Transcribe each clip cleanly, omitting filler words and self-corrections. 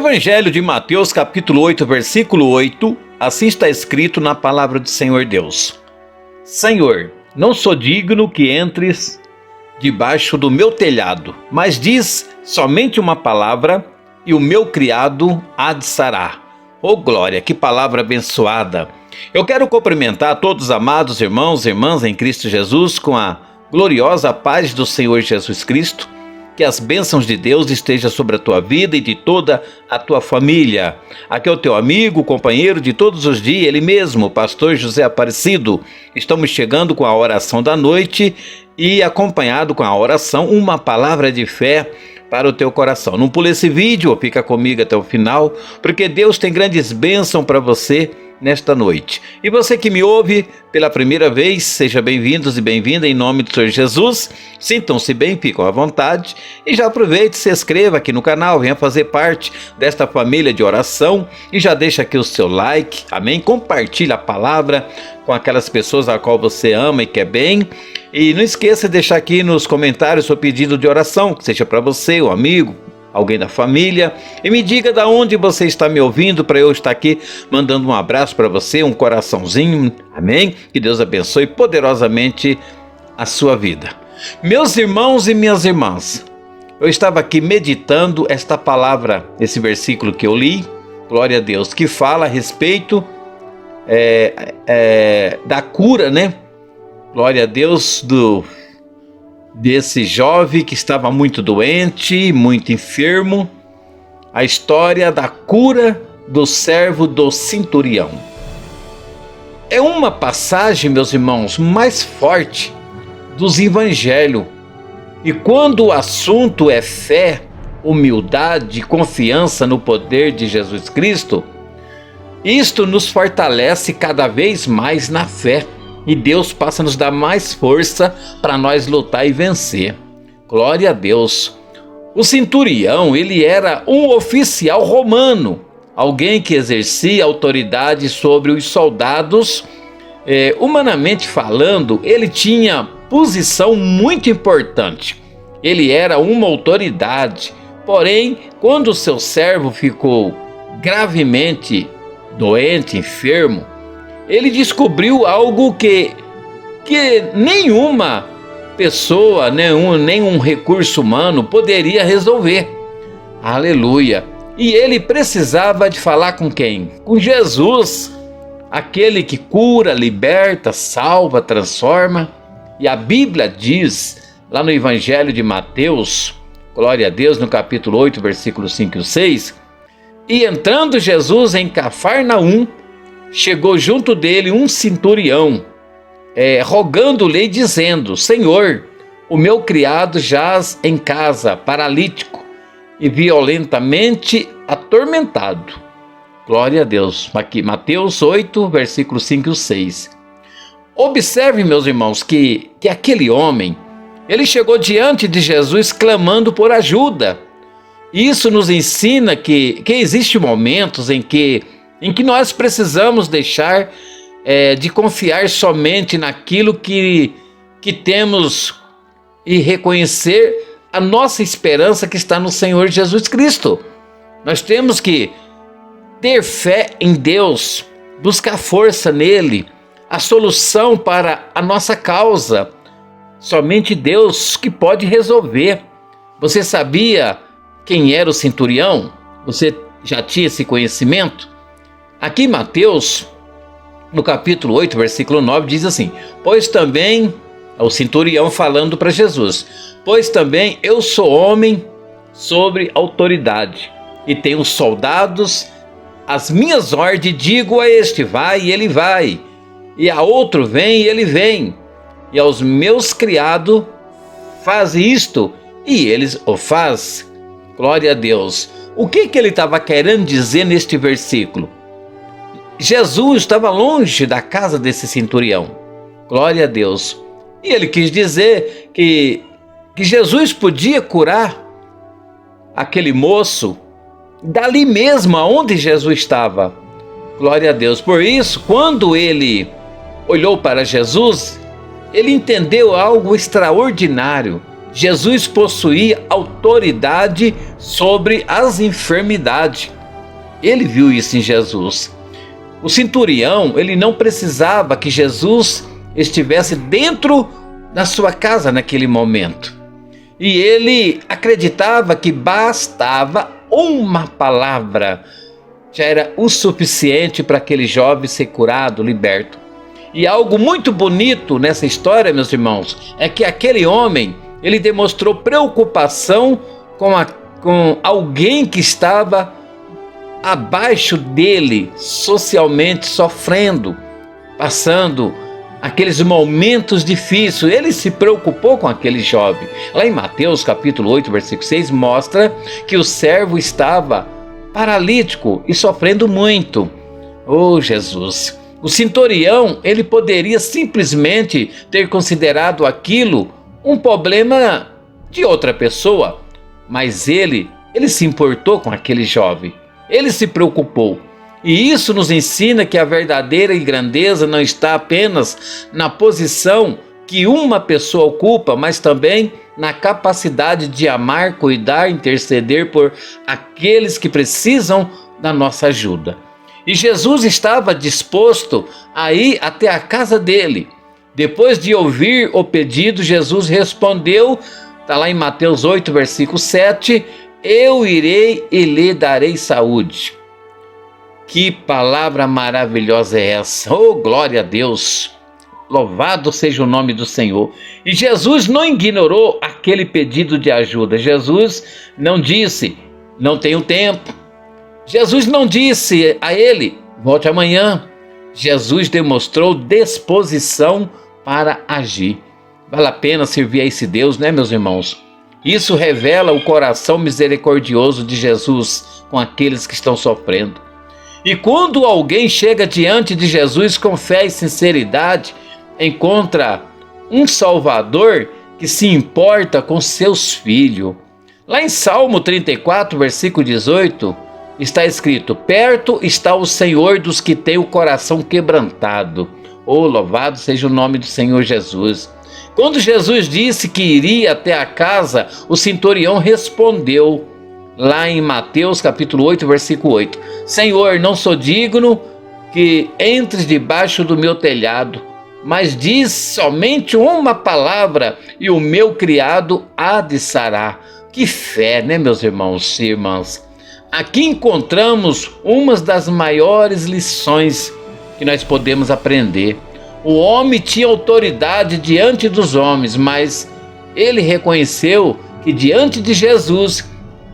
Evangelho de Mateus, capítulo 8, versículo 8, assim está escrito na palavra do Senhor Deus. Senhor, não sou digno que entres debaixo do meu telhado, mas diz somente uma palavra e o meu criado há de sarar. Oh glória, que palavra abençoada! Eu quero cumprimentar todos os amados irmãos e irmãs em Cristo Jesus com a gloriosa paz do Senhor Jesus Cristo. Que as bênçãos de Deus estejam sobre a tua vida e de toda a tua família. Aqui é o teu amigo, companheiro de todos os dias, ele mesmo, pastor José Aparecido. Estamos chegando com a oração da noite e acompanhado com a oração, uma palavra de fé para o teu coração. Não pule esse vídeo, fica comigo até o final, porque Deus tem grandes bênçãos para você nesta noite. E você que me ouve pela primeira vez, seja bem-vindos e bem-vinda em nome do Senhor Jesus. Sintam-se bem, ficam à vontade e já aproveite, se inscreva aqui no canal, venha fazer parte desta família de oração e já deixa aqui o seu like, amém? Compartilha a palavra com aquelas pessoas a qual você ama e quer bem. E não esqueça de deixar aqui nos comentários seu pedido de oração, que seja para você, um amigo, alguém da família, e me diga de onde você está me ouvindo para eu estar aqui mandando um abraço para você, um coraçãozinho, amém? Que Deus abençoe poderosamente a sua vida. Meus irmãos e minhas irmãs, eu estava aqui meditando esta palavra, esse versículo que eu li, glória a Deus, que fala a respeito da cura, né? Glória a Deus desse jovem que estava muito doente, muito enfermo, a história da cura do servo do centurião. É uma passagem, meus irmãos, mais forte dos evangelhos. E quando o assunto é fé, humildade e confiança no poder de Jesus Cristo, isto nos fortalece cada vez mais na fé. E Deus passa a nos dar mais força para nós lutar e vencer. Glória a Deus. O centurião, ele era um oficial romano, alguém que exercia autoridade sobre os soldados. Humanamente falando, ele tinha posição muito importante. Ele era uma autoridade. Porém, quando o seu servo ficou gravemente doente, enfermo, ele descobriu algo que nenhuma pessoa, nenhum recurso humano poderia resolver. Aleluia! E ele precisava de falar com quem? Com Jesus, aquele que cura, liberta, salva, transforma. E a Bíblia diz, lá no Evangelho de Mateus, glória a Deus, no capítulo 8, versículos 5 e 6, e entrando Jesus em Cafarnaum, chegou junto dele um centurião, rogando-lhe e dizendo: Senhor, o meu criado jaz em casa, paralítico e violentamente atormentado. Glória a Deus. Aqui, Mateus 8, versículos 5 e 6. Observe, meus irmãos, que aquele homem, ele chegou diante de Jesus clamando por ajuda. Isso nos ensina que existem momentos em que nós precisamos deixar de confiar somente naquilo que temos e reconhecer a nossa esperança que está no Senhor Jesus Cristo. Nós temos que ter fé em Deus, buscar força nele, a solução para a nossa causa. Somente Deus que pode resolver. Você sabia quem era o centurião? Você já tinha esse conhecimento? Aqui em Mateus, no capítulo 8, versículo 9, diz assim: pois também, o centurião falando para Jesus, pois também eu sou homem sobre autoridade, e tenho soldados, as minhas ordens digo a este, vai, e ele vai, e a outro vem, e ele vem, e aos meus criados faz isto, e eles o faz. Glória a Deus. O que ele estava querendo dizer neste versículo? Jesus estava longe da casa desse centurião. Glória a Deus. E ele quis dizer que Jesus podia curar aquele moço dali mesmo aonde Jesus estava. Glória a Deus. Por isso, quando ele olhou para Jesus, ele entendeu algo extraordinário. Jesus possuía autoridade sobre as enfermidades. Ele viu isso em Jesus. O centurião, ele não precisava que Jesus estivesse dentro da sua casa naquele momento. E ele acreditava que bastava uma palavra, já era o suficiente para aquele jovem ser curado, liberto. E algo muito bonito nessa história, meus irmãos, é que aquele homem, ele demonstrou preocupação com alguém que estava abaixo dele, socialmente sofrendo, passando aqueles momentos difíceis. Ele se preocupou com aquele jovem. Lá em Mateus capítulo 8, versículo 6, mostra que o servo estava paralítico e sofrendo muito. Oh, Jesus! O centurião, ele poderia simplesmente ter considerado aquilo um problema de outra pessoa, mas ele se importou com aquele jovem. Ele se preocupou. E isso nos ensina que a verdadeira grandeza não está apenas na posição que uma pessoa ocupa, mas também na capacidade de amar, cuidar, interceder por aqueles que precisam da nossa ajuda. E Jesus estava disposto a ir até a casa dele. Depois de ouvir o pedido, Jesus respondeu, está lá em Mateus 8, versículo 7, eu irei e lhe darei saúde. Que palavra maravilhosa é essa! Oh, glória a Deus! Louvado seja o nome do Senhor. E Jesus não ignorou aquele pedido de ajuda. Jesus não disse, não tenho tempo. Jesus não disse a ele, volte amanhã. Jesus demonstrou disposição para agir. Vale a pena servir a esse Deus, né, meus irmãos? Isso revela o coração misericordioso de Jesus com aqueles que estão sofrendo. E quando alguém chega diante de Jesus com fé e sinceridade, encontra um Salvador que se importa com seus filhos. Lá em Salmo 34, versículo 18, está escrito, perto está o Senhor dos que têm o coração quebrantado. Oh, louvado seja o nome do Senhor Jesus. Quando Jesus disse que iria até a casa, o centurião respondeu, lá em Mateus capítulo 8, versículo 8, Senhor, não sou digno que entres debaixo do meu telhado, mas diz somente uma palavra e o meu criado há de sarar. Que fé, né, meus irmãos e irmãs? Aqui encontramos uma das maiores lições que nós podemos aprender. O homem tinha autoridade diante dos homens, mas ele reconheceu que diante de Jesus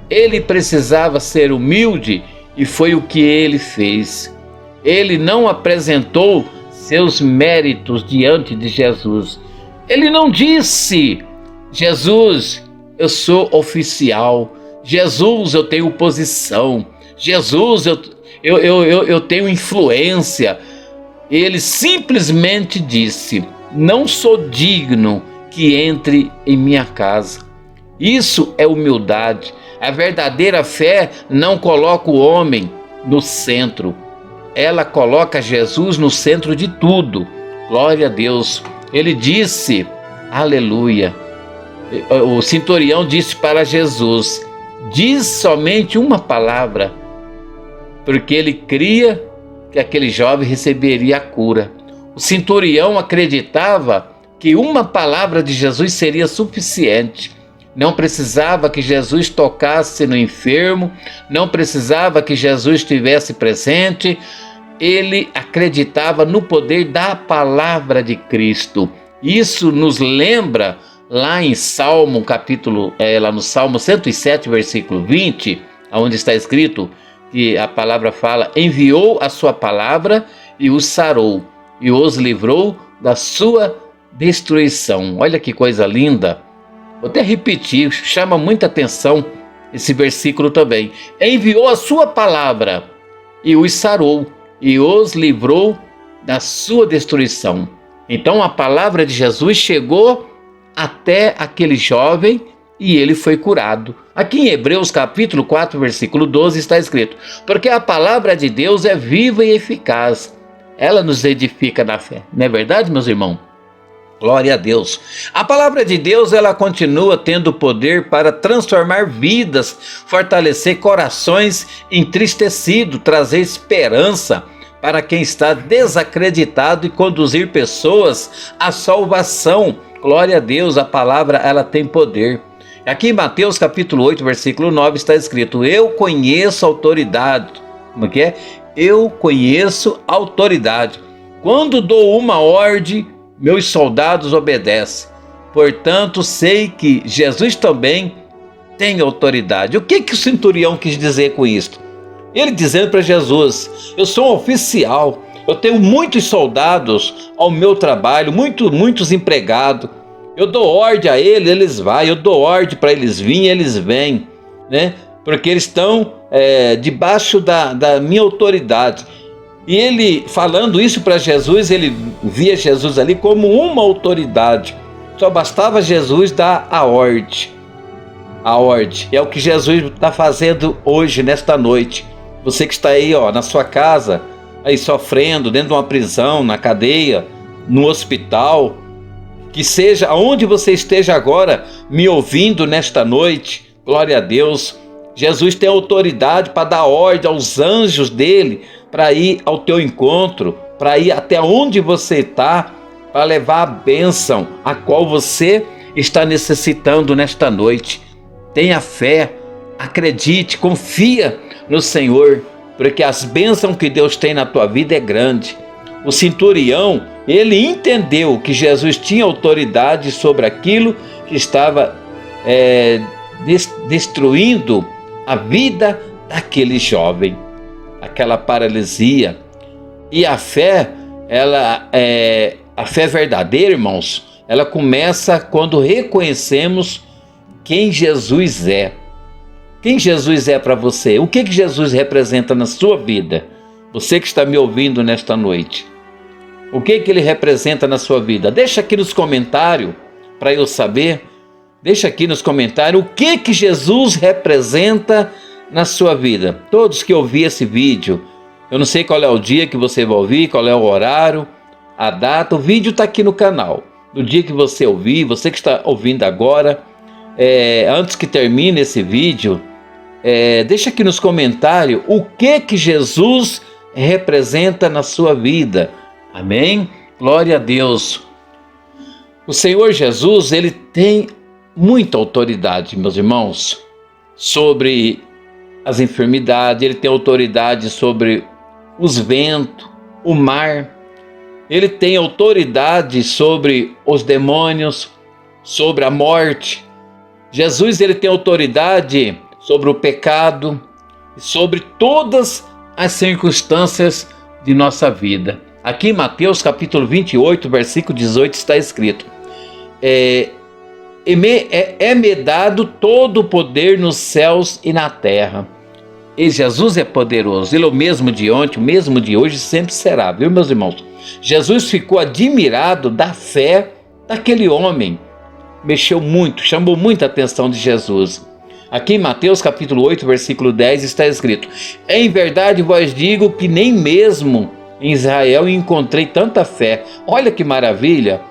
ele precisava ser humilde e foi o que ele fez. Ele não apresentou seus méritos diante de Jesus. Ele não disse, Jesus, eu sou oficial. Jesus, eu tenho posição. Jesus, eu tenho influência. Ele simplesmente disse, não sou digno que entre em minha casa. Isso é humildade. A verdadeira fé não coloca o homem no centro. Ela coloca Jesus no centro de tudo. Glória a Deus. Ele disse, aleluia. O centurião disse para Jesus, diz somente uma palavra, porque ele cria que aquele jovem receberia a cura. O centurião acreditava que uma palavra de Jesus seria suficiente. Não precisava que Jesus tocasse no enfermo, não precisava que Jesus estivesse presente. Ele acreditava no poder da palavra de Cristo. Isso nos lembra lá em Salmo, lá no Salmo 107, versículo 20, onde está escrito que a palavra fala, enviou a sua palavra e os sarou, e os livrou da sua destruição. Olha que coisa linda. Vou até repetir, chama muita atenção esse versículo também. Enviou a sua palavra e os sarou, e os livrou da sua destruição. Então a palavra de Jesus chegou até aquele jovem e ele foi curado. Aqui em Hebreus capítulo 4, versículo 12 está escrito, porque a palavra de Deus é viva e eficaz. Ela nos edifica na fé. Não é verdade, meus irmãos? Glória a Deus. A palavra de Deus, ela continua tendo poder para transformar vidas, fortalecer corações entristecidos, trazer esperança para quem está desacreditado e conduzir pessoas à salvação. Glória a Deus, a palavra, ela tem poder. Aqui em Mateus capítulo 8, versículo 9 está escrito: eu conheço autoridade. Como é que é? Eu conheço autoridade. Quando dou uma ordem, meus soldados obedecem. Portanto, sei que Jesus também tem autoridade. O que o centurião quis dizer com isto? Ele dizendo para Jesus: eu sou um oficial, eu tenho muitos soldados ao meu trabalho, muitos empregados. Eu dou ordem a eles vão, eu dou ordem para eles virem, eles vêm, né? Porque eles estão debaixo da minha autoridade. E ele, falando isso para Jesus, ele via Jesus ali como uma autoridade. Só bastava Jesus dar a ordem. A ordem. É o que Jesus está fazendo hoje, nesta noite. Você que está aí, na sua casa, aí sofrendo, dentro de uma prisão, na cadeia, no hospital, que seja, aonde você esteja agora, me ouvindo nesta noite, glória a Deus, Jesus tem autoridade para dar ordem aos anjos dele, para ir ao teu encontro, para ir até onde você está, para levar a bênção a qual você está necessitando nesta noite. Tenha fé, acredite, confia no Senhor, porque as bênçãos que Deus tem na tua vida é grande. O centurião, ele entendeu que Jesus tinha autoridade sobre aquilo que estava destruindo a vida daquele jovem, aquela paralisia. E a fé, a fé verdadeira, irmãos, ela começa quando reconhecemos quem Jesus é. Quem Jesus é para você? O que Jesus representa na sua vida? Você que está me ouvindo nesta noite. O que ele representa na sua vida? Deixa aqui nos comentários para eu saber. Deixa aqui nos comentários o que Jesus representa na sua vida. Todos que ouvir esse vídeo, eu não sei qual é o dia que você vai ouvir, qual é o horário, a data, o vídeo está aqui no canal. No dia que você ouvir, você que está ouvindo agora, antes que termine esse vídeo, deixa aqui nos comentários o que Jesus representa na sua vida. Amém? Glória a Deus. O Senhor Jesus, ele tem muita autoridade, meus irmãos, sobre as enfermidades. Ele tem autoridade sobre os ventos, o mar. Ele tem autoridade sobre os demônios, sobre a morte. Jesus, ele tem autoridade sobre o pecado, sobre todas as circunstâncias de nossa vida. Aqui em Mateus capítulo 28, versículo 18 está escrito: é-me dado todo o poder nos céus e na terra. E Jesus é poderoso, ele é o mesmo de ontem, o mesmo de hoje, sempre será, viu, meus irmãos? Jesus ficou admirado da fé daquele homem, mexeu muito, chamou muita atenção de Jesus. Aqui em Mateus capítulo 8, versículo 10 está escrito: em verdade vos digo que nem mesmo em Israel encontrei tanta fé. Olha que maravilha!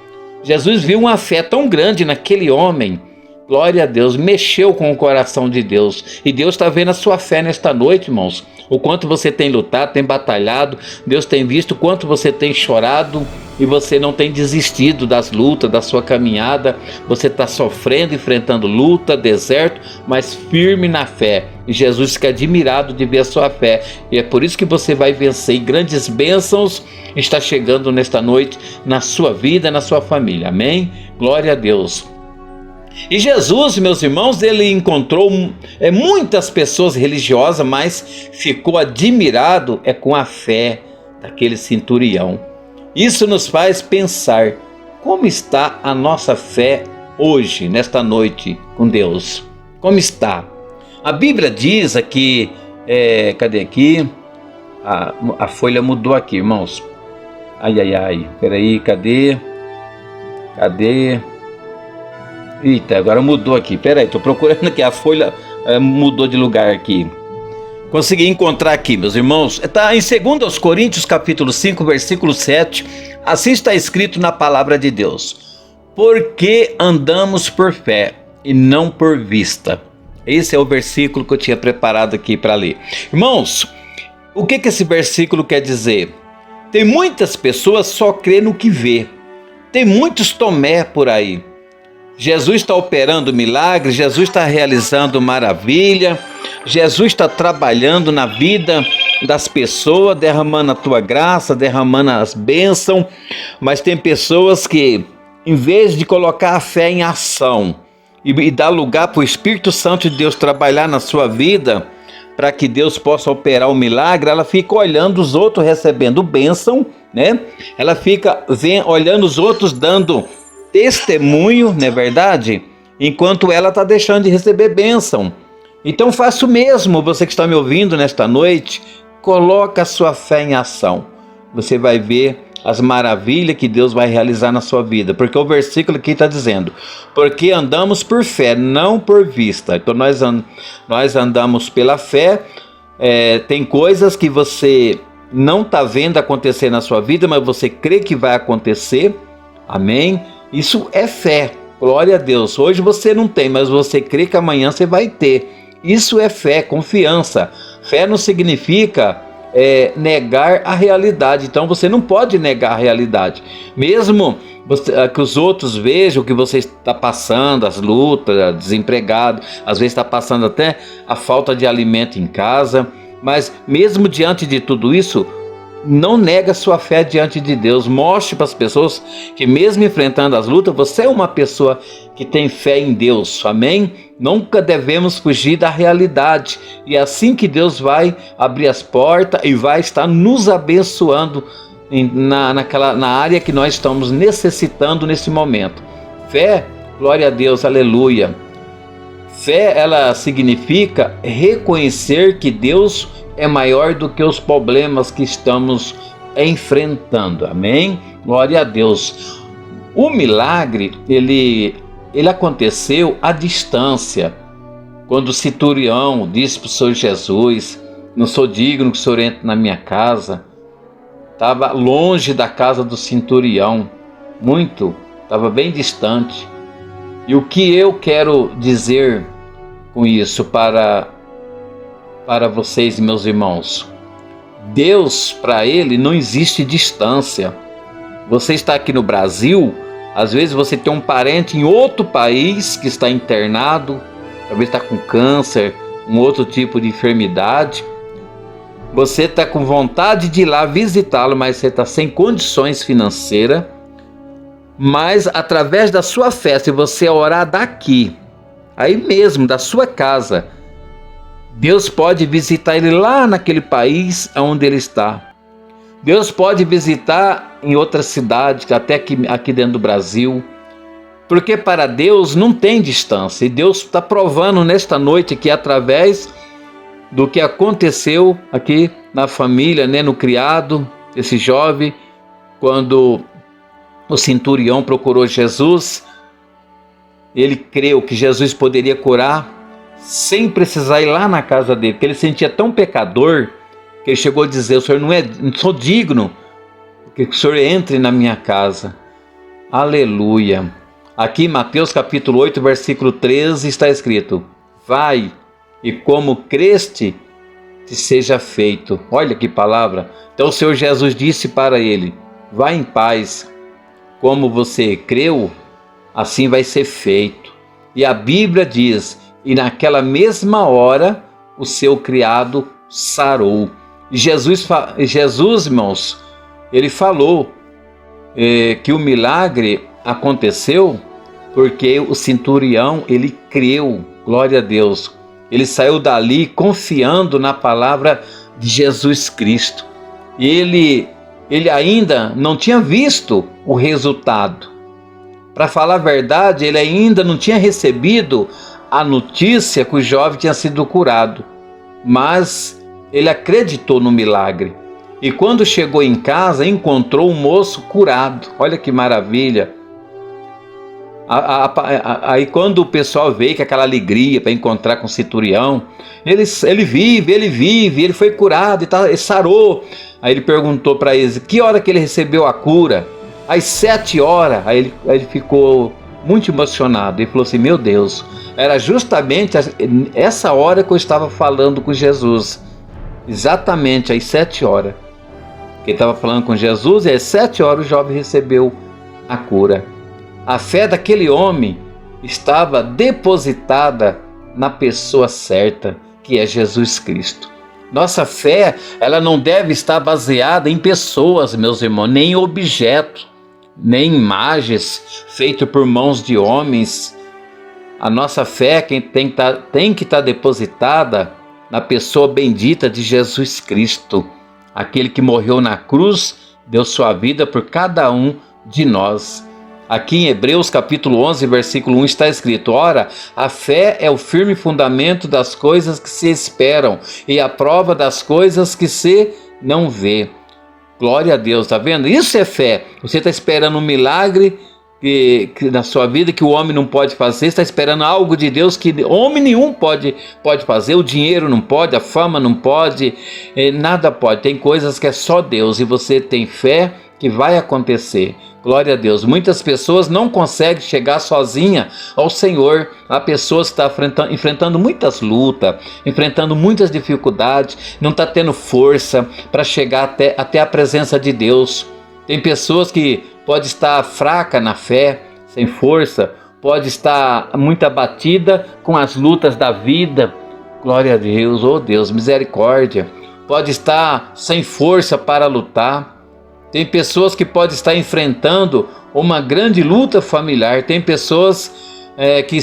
Jesus viu uma fé tão grande naquele homem. Glória a Deus, mexeu com o coração de Deus. E Deus está vendo a sua fé nesta noite, irmãos. O quanto você tem lutado, tem batalhado. Deus tem visto o quanto você tem chorado e você não tem desistido das lutas, da sua caminhada. Você está sofrendo, enfrentando luta, deserto, mas firme na fé. E Jesus fica admirado de ver a sua fé. E é por isso que você vai vencer. E grandes bênçãos está chegando nesta noite na sua vida, na sua família. Amém? Glória a Deus. E Jesus, meus irmãos, ele encontrou muitas pessoas religiosas, mas ficou admirado com a fé daquele centurião. Isso nos faz pensar como está a nossa fé hoje, nesta noite com Deus. Como está? A Bíblia diz aqui, cadê aqui? A folha mudou aqui, irmãos. Ai, peraí, cadê? Eita, agora mudou aqui, peraí, estou procurando aqui, a folha mudou de lugar aqui. Consegui encontrar aqui, meus irmãos. Está em 2 Coríntios capítulo 5, versículo 7, assim está escrito na palavra de Deus: Porque andamos por fé e não por vista. Esse é o versículo que eu tinha preparado aqui para ler. Irmãos, o que esse versículo quer dizer? Tem muitas pessoas só crê no que vê. Tem muitos Tomé por aí. Jesus está operando milagres, Jesus está realizando maravilha, Jesus está trabalhando na vida das pessoas, derramando a tua graça, derramando as bênçãos, mas tem pessoas que, em vez de colocar a fé em ação e dar lugar para o Espírito Santo de Deus trabalhar na sua vida, para que Deus possa operar o milagre, ela fica olhando os outros recebendo bênção, né? Ela fica olhando os outros dando testemunho, não é verdade? Enquanto ela está deixando de receber bênção. Então faça o mesmo, você que está me ouvindo nesta noite, coloca a sua fé em ação. Você vai ver as maravilhas que Deus vai realizar na sua vida, porque o versículo aqui está dizendo, porque andamos por fé, não por vista. Então nós andamos pela fé. Tem coisas que você não está vendo acontecer na sua vida, mas você crê que vai acontecer, amém? Isso é fé, glória a Deus. Hoje você não tem, mas você crê que amanhã você vai ter. Isso é fé, confiança. Fé não significa negar a realidade. Então você não pode negar a realidade. Mesmo que os outros vejam o que você está passando, as lutas, desempregado, às vezes está passando até a falta de alimento em casa. Mas mesmo diante de tudo isso, não nega sua fé diante de Deus. Mostre para as pessoas que mesmo enfrentando as lutas, você é uma pessoa que tem fé em Deus, amém? Nunca devemos fugir da realidade, e é assim que Deus vai abrir as portas e vai estar nos abençoando na área que nós estamos necessitando nesse momento. Fé, glória a Deus, aleluia. Fé, ela significa reconhecer que Deus é maior do que os problemas que estamos enfrentando, amém? Glória a Deus. O milagre, ele aconteceu à distância, quando o centurião disse para o Senhor Jesus, não sou digno que o Senhor entre na minha casa. Estava longe da casa do centurião, estava bem distante. E o que eu quero dizer com isso para vocês, meus irmãos? Deus, para Ele, não existe distância. Você está aqui no Brasil, às vezes você tem um parente em outro país que está internado, talvez está com câncer, um outro tipo de enfermidade. Você está com vontade de ir lá visitá-lo, mas você está sem condições financeiras. Mas através da sua fé, se você orar daqui, aí mesmo, da sua casa, Deus pode visitar ele lá naquele país onde ele está. Deus pode visitar em outra cidade, até aqui dentro do Brasil. Porque para Deus não tem distância. E Deus está provando nesta noite que através do que aconteceu aqui na família, né, no criado, esse jovem, quando o centurião procurou Jesus, ele creu que Jesus poderia curar sem precisar ir lá na casa dele, porque ele sentia tão pecador que ele chegou a dizer: o Senhor não sou digno que o Senhor entre na minha casa. Aleluia. Aqui em Mateus capítulo 8, versículo 13 está escrito: vai e como creste, te seja feito. Olha que palavra. Então o Senhor Jesus disse para ele: vai em paz, como você creu, assim vai ser feito. E a Bíblia diz: e naquela mesma hora o seu criado sarou. Jesus, irmãos, ele falou que o milagre aconteceu porque o centurião, ele creu. Glória a Deus. Ele saiu dali confiando na palavra de Jesus Cristo. Ele ainda não tinha visto o resultado. Para falar a verdade, ele ainda não tinha recebido a notícia que o jovem tinha sido curado. Mas ele acreditou no milagre. E quando chegou em casa, encontrou um moço curado. Olha que maravilha. Aí quando o pessoal veio com aquela alegria para encontrar com o centurião, ele vive, ele foi curado, ele sarou. Aí ele perguntou para eles: que hora que ele recebeu a cura? às 7 horas, aí ele ficou muito emocionado. Ele falou assim: meu Deus, era justamente essa hora que eu estava falando com Jesus. Exatamente às 7 horas. Que ele estava falando com Jesus, e às 7 horas o jovem recebeu a cura. A fé daquele homem estava depositada na pessoa certa, que é Jesus Cristo. Nossa fé, ela não deve estar baseada em pessoas, meus irmãos, nem em objetos, nem imagens feitas por mãos de homens. A nossa fé tem que estar depositada na pessoa bendita de Jesus Cristo, aquele que morreu na cruz, deu sua vida por cada um de nós. Aqui em Hebreus capítulo 11, versículo 1 está escrito: ora, a fé é o firme fundamento das coisas que se esperam e a prova das coisas que se não vê. Glória a Deus, tá vendo? Isso é fé. Você está esperando um milagre que na sua vida que o homem não pode fazer, está esperando algo de Deus que homem nenhum pode fazer. O dinheiro não pode, a fama não pode, nada pode. Tem coisas que é só Deus, e você tem fé que vai acontecer. Glória a Deus. Muitas pessoas não conseguem chegar sozinha ao Senhor. Há pessoas que estão enfrentando muitas lutas, enfrentando muitas dificuldades, não está tendo força para chegar até a presença de Deus. Tem pessoas que pode estar fraca na fé, sem força, pode estar muito abatida com as lutas da vida. Glória a Deus, oh Deus, misericórdia. Pode estar sem força para lutar. Tem pessoas que podem estar enfrentando uma grande luta familiar. Tem pessoas que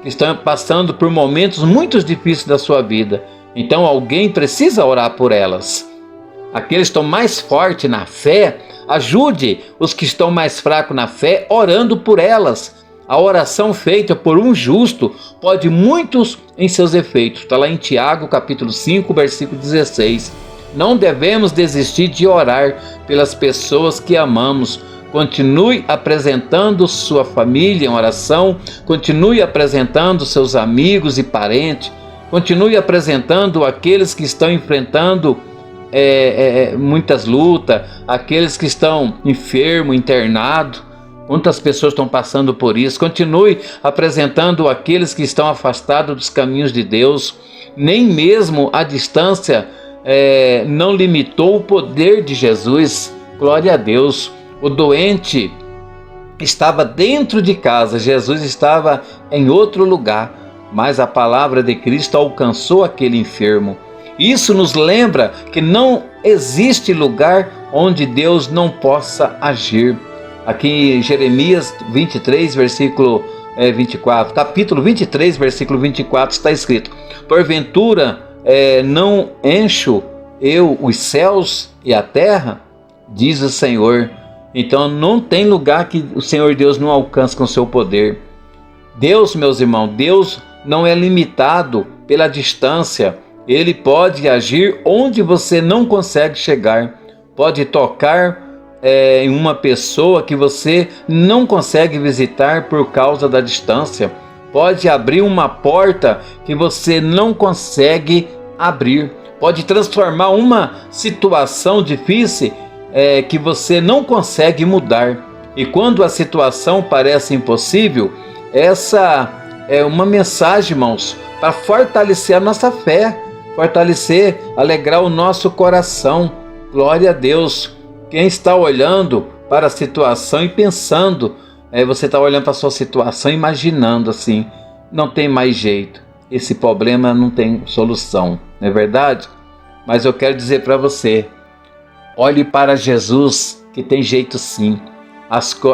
estão passando por momentos muito difíceis da sua vida. Então alguém precisa orar por elas. Aqueles que estão mais fortes na fé, ajude os que estão mais fracos na fé, orando por elas. A oração feita por um justo pode muitos em seus efeitos. Está lá em Tiago capítulo 5, versículo 16. Não devemos desistir de orar pelas pessoas que amamos. Continue apresentando sua família em oração, continue apresentando seus amigos e parentes, continue apresentando aqueles que estão enfrentando muitas lutas, aqueles que estão enfermos, internados. Quantas pessoas estão passando por isso? Continue apresentando aqueles que estão afastados dos caminhos de Deus. Nem mesmo a distância não limitou o poder de Jesus. Glória a Deus. O doente estava dentro de casa, Jesus estava em outro lugar, mas a palavra de Cristo alcançou aquele enfermo. Isso nos lembra que não existe lugar onde Deus não possa agir. Aqui em Jeremias 23, versículo 24, capítulo 23, versículo 24, está escrito: porventura não encho eu os céus e a terra? Diz o Senhor. Então não tem lugar que o Senhor Deus não alcance com o seu poder. Deus, meus irmãos, Deus não é limitado pela distância. Ele pode agir onde você não consegue chegar. Pode tocar em uma pessoa que você não consegue visitar por causa da distância. Pode abrir uma porta que você não consegue abrir. Pode transformar uma situação difícil que você não consegue mudar. E quando a situação parece impossível, essa é uma mensagem, irmãos, para fortalecer a nossa fé, fortalecer, alegrar o nosso coração. Glória a Deus. Quem está olhando para a situação e pensando, você está olhando para a sua situação imaginando assim, não tem mais jeito, esse problema não tem solução, não é verdade? Mas eu quero dizer para você, olhe para Jesus, que tem jeito sim.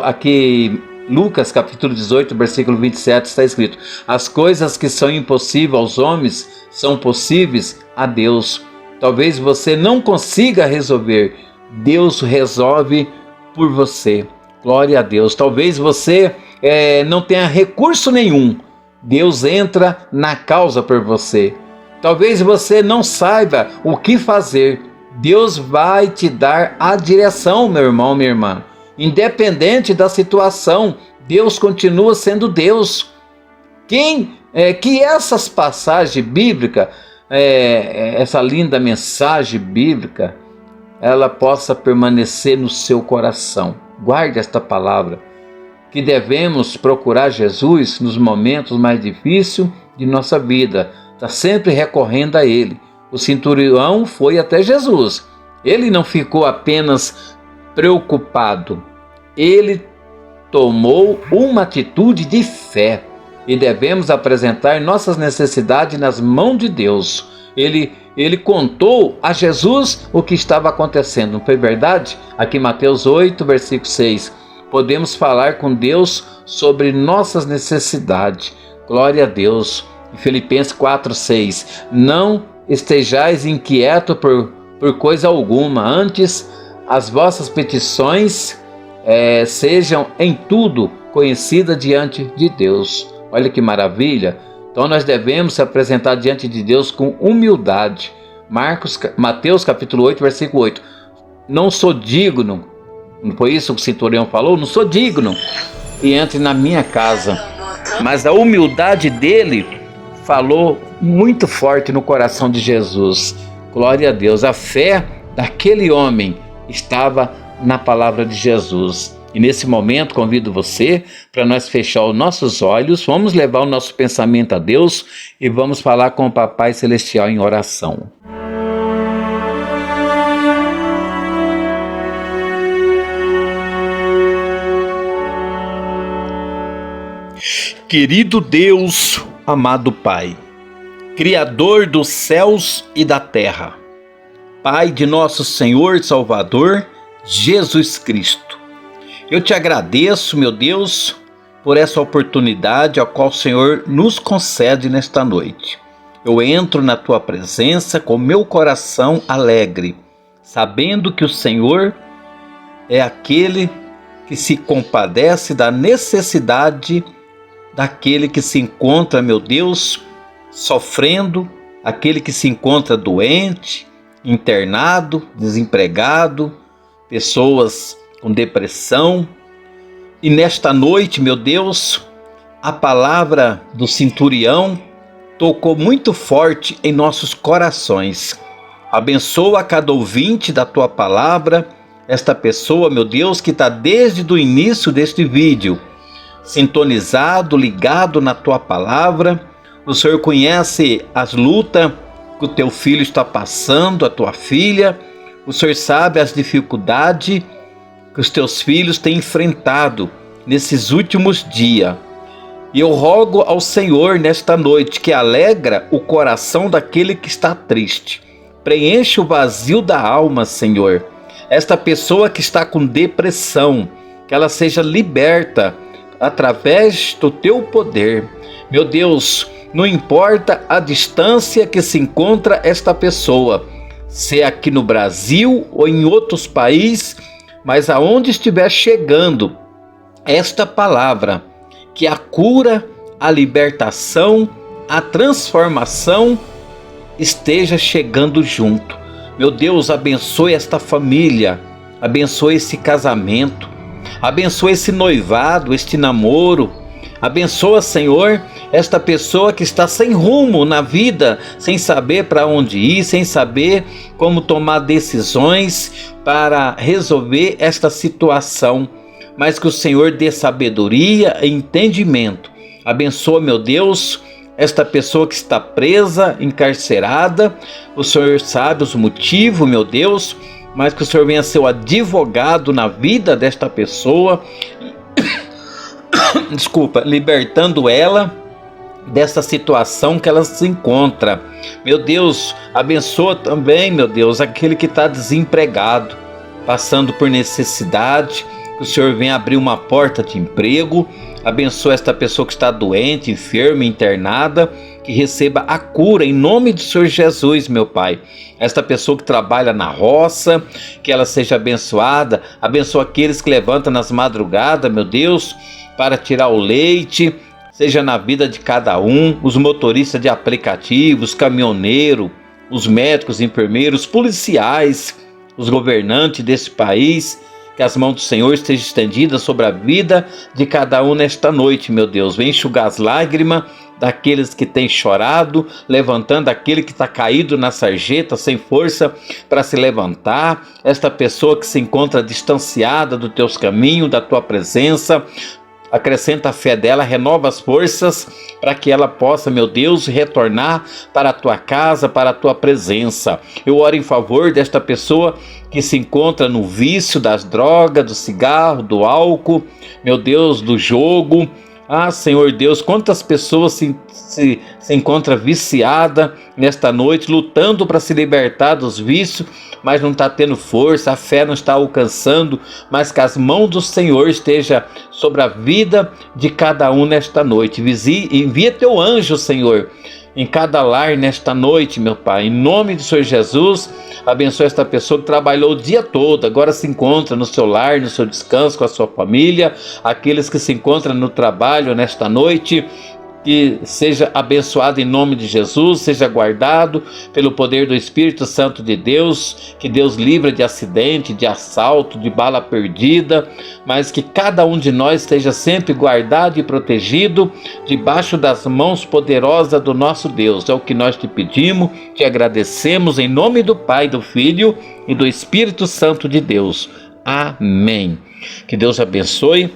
Aqui Lucas capítulo 18, versículo 27 está escrito: as coisas que são impossíveis aos homens são possíveis a Deus. Talvez você não consiga resolver, Deus resolve por você. Glória a Deus. Talvez você não tenha recurso nenhum, Deus entra na causa por você. Talvez você não saiba o que fazer, Deus vai te dar a direção, meu irmão, minha irmã. Independente da situação, Deus continua sendo Deus. Que essas passagens bíblicas, essa linda mensagem bíblica, ela possa permanecer no seu coração. Guarde esta palavra, que devemos procurar Jesus nos momentos mais difíceis de nossa vida, está sempre recorrendo a Ele. O centurião foi até Jesus, ele não ficou apenas preocupado, ele tomou uma atitude de fé, e devemos apresentar nossas necessidades nas mãos de Deus. Ele contou a Jesus o que estava acontecendo, não foi verdade? Aqui em Mateus 8, versículo 6, podemos falar com Deus sobre nossas necessidades. Glória a Deus. Em Filipenses 4, 6, não estejais inquietos por coisa alguma, antes as vossas petições sejam em tudo conhecidas diante de Deus. Olha que maravilha! Então nós devemos se apresentar diante de Deus com humildade. Mateus capítulo 8, versículo 8. Não sou digno, não foi isso que o centurião falou? Não sou digno e entre na minha casa. Mas a humildade dele falou muito forte no coração de Jesus. Glória a Deus. A fé daquele homem estava na palavra de Jesus. E nesse momento convido você para nós fechar os nossos olhos, vamos levar o nosso pensamento a Deus e vamos falar com o Papai Celestial em oração. Querido Deus, amado Pai, Criador dos céus e da terra, Pai de nosso Senhor e Salvador, Jesus Cristo, eu te agradeço, meu Deus, por essa oportunidade a qual o Senhor nos concede nesta noite. Eu entro na tua presença com meu coração alegre, sabendo que o Senhor é aquele que se compadece da necessidade daquele que se encontra, meu Deus, sofrendo, aquele que se encontra doente, internado, desempregado, pessoas com depressão. E nesta noite, meu Deus, a palavra do centurião tocou muito forte em nossos corações. Abençoa cada ouvinte da tua palavra, esta pessoa, meu Deus, que está desde o início deste vídeo, sintonizado, ligado na tua palavra. O Senhor conhece as lutas que o teu filho está passando, a tua filha. O Senhor sabe as dificuldades que os teus filhos têm enfrentado nesses últimos dias. E eu rogo ao Senhor nesta noite que alegra o coração daquele que está triste. Preenche o vazio da alma, Senhor. Esta pessoa que está com depressão, que ela seja liberta através do teu poder. Meu Deus, não importa a distância que se encontra esta pessoa, se é aqui no Brasil ou em outros países, mas aonde estiver chegando esta palavra, que a cura, a libertação, a transformação esteja chegando junto. Meu Deus, abençoe esta família, abençoe esse casamento, abençoe esse noivado, este namoro. Abençoa, Senhor, esta pessoa que está sem rumo na vida, sem saber para onde ir, sem saber como tomar decisões para resolver esta situação, mas que o Senhor dê sabedoria e entendimento. Abençoa, meu Deus, esta pessoa que está presa, encarcerada. O Senhor sabe os motivos, meu Deus, mas que o Senhor venha ser o advogado na vida desta pessoa, libertando ela dessa situação que ela se encontra. Meu Deus, abençoa também, meu Deus, aquele que está desempregado, passando por necessidade, que o Senhor venha abrir uma porta de emprego. Abençoa esta pessoa que está doente, enferma, internada, que receba a cura em nome do Senhor Jesus, meu Pai. Esta pessoa que trabalha na roça, que ela seja abençoada. Abençoa aqueles que levantam nas madrugadas, meu Deus, para tirar o leite, seja na vida de cada um, os motoristas de aplicativos, caminhoneiros, os médicos, enfermeiros, policiais, os governantes desse país. Que as mãos do Senhor estejam estendidas sobre a vida de cada um nesta noite, meu Deus. Vem enxugar as lágrimas daqueles que têm chorado, levantando aquele que está caído na sarjeta, sem força para se levantar, esta pessoa que se encontra distanciada dos teus caminhos, da tua presença. Acrescenta a fé dela, renova as forças para que ela possa, meu Deus, retornar para a tua casa, para a tua presença. Eu oro em favor desta pessoa que se encontra no vício das drogas, do cigarro, do álcool, meu Deus, do jogo. Ah, Senhor Deus, quantas pessoas se encontram viciadas nesta noite, lutando para se libertar dos vícios, mas não está tendo força, a fé não está alcançando, mas que as mãos do Senhor estejam sobre a vida de cada um nesta noite. Envia teu anjo, Senhor, em cada lar nesta noite, meu Pai. Em nome do Senhor Jesus, abençoe esta pessoa que trabalhou o dia todo, agora se encontra no seu lar, no seu descanso com a sua família, aqueles que se encontram no trabalho nesta noite. Que seja abençoado em nome de Jesus, seja guardado pelo poder do Espírito Santo de Deus, que Deus livre de acidente, de assalto, de bala perdida, mas que cada um de nós esteja sempre guardado e protegido debaixo das mãos poderosas do nosso Deus. É o que nós te pedimos, te agradecemos em nome do Pai, do Filho e do Espírito Santo de Deus. Amém. Que Deus abençoe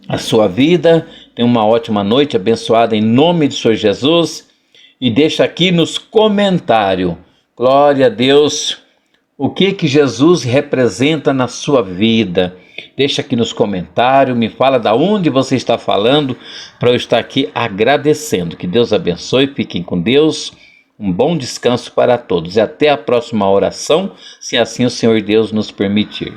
a sua vida. Tenha uma ótima noite abençoada em nome de Senhor Jesus. E deixa aqui nos comentários, glória a Deus, o que Jesus representa na sua vida. Deixa aqui nos comentários, me fala de onde você está falando, para eu estar aqui agradecendo. Que Deus abençoe, fiquem com Deus, um bom descanso para todos. E até a próxima oração, se assim o Senhor Deus nos permitir.